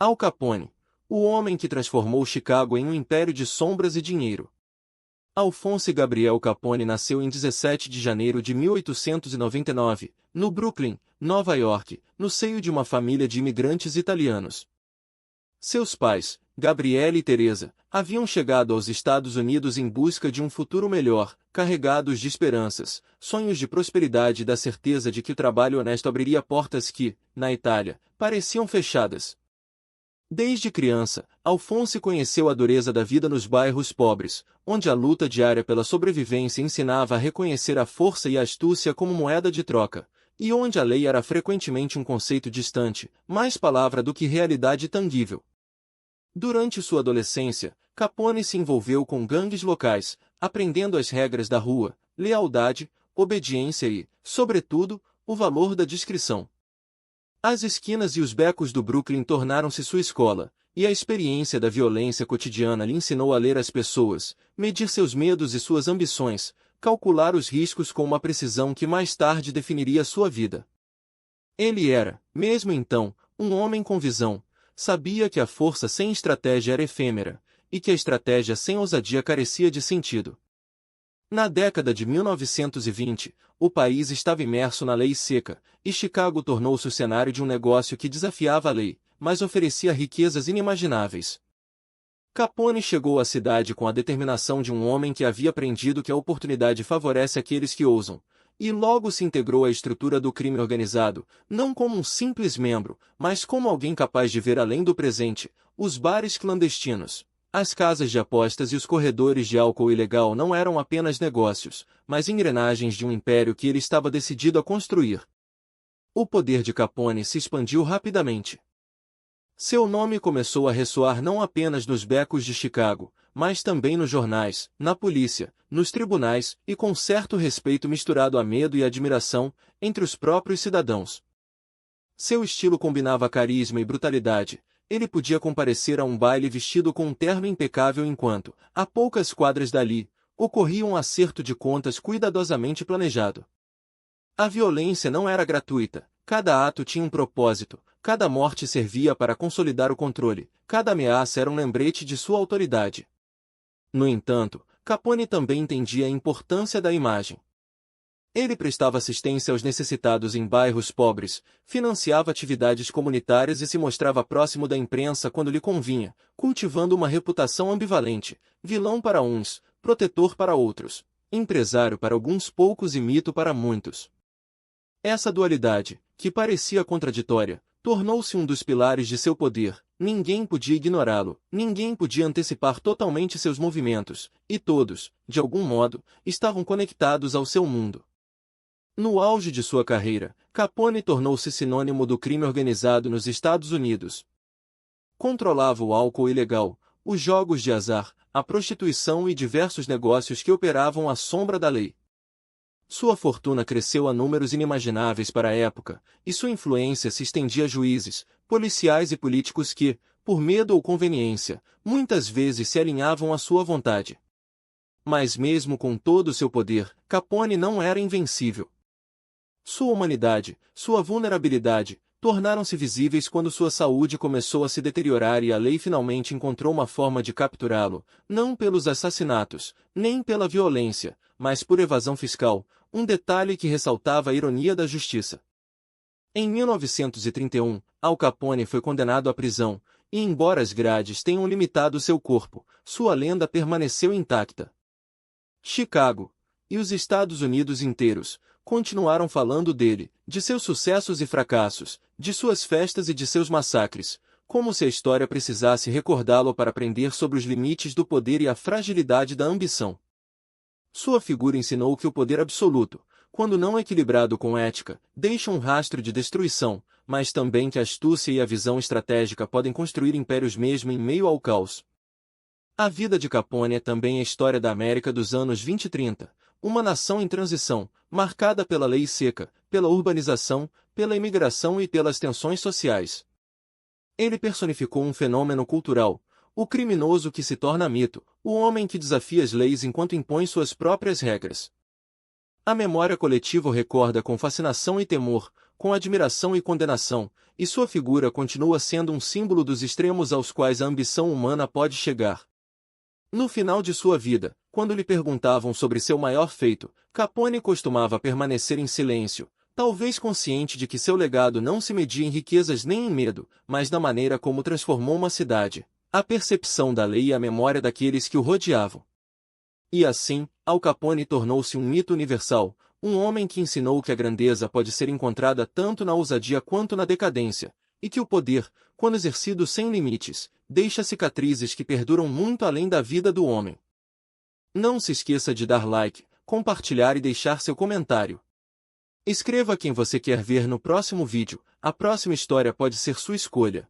Al Capone, o homem que transformou Chicago em um império de sombras e dinheiro. Alphonse Gabriel Capone nasceu em 17 de janeiro de 1899, no Brooklyn, Nova York, no seio de uma família de imigrantes italianos. Seus pais, Gabriele e Teresa, haviam chegado aos Estados Unidos em busca de um futuro melhor, carregados de esperanças, sonhos de prosperidade e da certeza de que o trabalho honesto abriria portas que, na Itália, pareciam fechadas. Desde criança, Alphonse conheceu a dureza da vida nos bairros pobres, onde a luta diária pela sobrevivência ensinava a reconhecer a força e a astúcia como moeda de troca, e onde a lei era frequentemente um conceito distante, mais palavra do que realidade tangível. Durante sua adolescência, Capone se envolveu com gangues locais, aprendendo as regras da rua, lealdade, obediência e, sobretudo, o valor da discrição. As esquinas e os becos do Brooklyn tornaram-se sua escola, e a experiência da violência cotidiana lhe ensinou a ler as pessoas, medir seus medos e suas ambições, calcular os riscos com uma precisão que mais tarde definiria sua vida. Ele era, mesmo então, um homem com visão, sabia que a força sem estratégia era efêmera, e que a estratégia sem ousadia carecia de sentido. Na década de 1920, o país estava imerso na lei seca, e Chicago tornou-se o cenário de um negócio que desafiava a lei, mas oferecia riquezas inimagináveis. Capone chegou à cidade com a determinação de um homem que havia aprendido que a oportunidade favorece aqueles que ousam, e logo se integrou à estrutura do crime organizado, não como um simples membro, mas como alguém capaz de ver além do presente, os bares clandestinos. As casas de apostas e os corredores de álcool ilegal não eram apenas negócios, mas engrenagens de um império que ele estava decidido a construir. O poder de Capone se expandiu rapidamente. Seu nome começou a ressoar não apenas nos becos de Chicago, mas também nos jornais, na polícia, nos tribunais e com certo respeito misturado a medo e admiração entre os próprios cidadãos. Seu estilo combinava carisma e brutalidade. Ele podia comparecer a um baile vestido com um terno impecável enquanto, a poucas quadras dali, ocorria um acerto de contas cuidadosamente planejado. A violência não era gratuita, cada ato tinha um propósito, cada morte servia para consolidar o controle, cada ameaça era um lembrete de sua autoridade. No entanto, Capone também entendia a importância da imagem. Ele prestava assistência aos necessitados em bairros pobres, financiava atividades comunitárias e se mostrava próximo da imprensa quando lhe convinha, cultivando uma reputação ambivalente, vilão para uns, protetor para outros, empresário para alguns poucos e mito para muitos. Essa dualidade, que parecia contraditória, tornou-se um dos pilares de seu poder. Ninguém podia ignorá-lo, ninguém podia antecipar totalmente seus movimentos, e todos, de algum modo, estavam conectados ao seu mundo. No auge de sua carreira, Capone tornou-se sinônimo do crime organizado nos Estados Unidos. Controlava o álcool ilegal, os jogos de azar, a prostituição e diversos negócios que operavam à sombra da lei. Sua fortuna cresceu a números inimagináveis para a época, e sua influência se estendia a juízes, policiais e políticos que, por medo ou conveniência, muitas vezes se alinhavam à sua vontade. Mas mesmo com todo o seu poder, Capone não era invencível. Sua humanidade, sua vulnerabilidade, tornaram-se visíveis quando sua saúde começou a se deteriorar e a lei finalmente encontrou uma forma de capturá-lo, não pelos assassinatos, nem pela violência, mas por evasão fiscal, um detalhe que ressaltava a ironia da justiça. Em 1931, Al Capone foi condenado à prisão, e embora as grades tenham limitado seu corpo, sua lenda permaneceu intacta. Chicago, e os Estados Unidos inteiros, continuaram falando dele, de seus sucessos e fracassos, de suas festas e de seus massacres, como se a história precisasse recordá-lo para aprender sobre os limites do poder e a fragilidade da ambição. Sua figura ensinou que o poder absoluto, quando não equilibrado com ética, deixa um rastro de destruição, mas também que a astúcia e a visão estratégica podem construir impérios mesmo em meio ao caos. A vida de Capone é também a história da América dos anos 20 e 30, uma nação em transição, marcada pela lei seca, pela urbanização, pela imigração e pelas tensões sociais. Ele personificou um fenômeno cultural, o criminoso que se torna mito, o homem que desafia as leis enquanto impõe suas próprias regras. A memória coletiva o recorda com fascinação e temor, com admiração e condenação, e sua figura continua sendo um símbolo dos extremos aos quais a ambição humana pode chegar. No final de sua vida, quando lhe perguntavam sobre seu maior feito, Capone costumava permanecer em silêncio, talvez consciente de que seu legado não se media em riquezas nem em medo, mas na maneira como transformou uma cidade, a percepção da lei e a memória daqueles que o rodeavam. E assim, Al Capone tornou-se um mito universal, um homem que ensinou que a grandeza pode ser encontrada tanto na ousadia quanto na decadência, e que o poder, quando exercido sem limites, deixa cicatrizes que perduram muito além da vida do homem. Não se esqueça de dar like, compartilhar e deixar seu comentário. Escreva quem você quer ver no próximo vídeo, a próxima história pode ser sua escolha.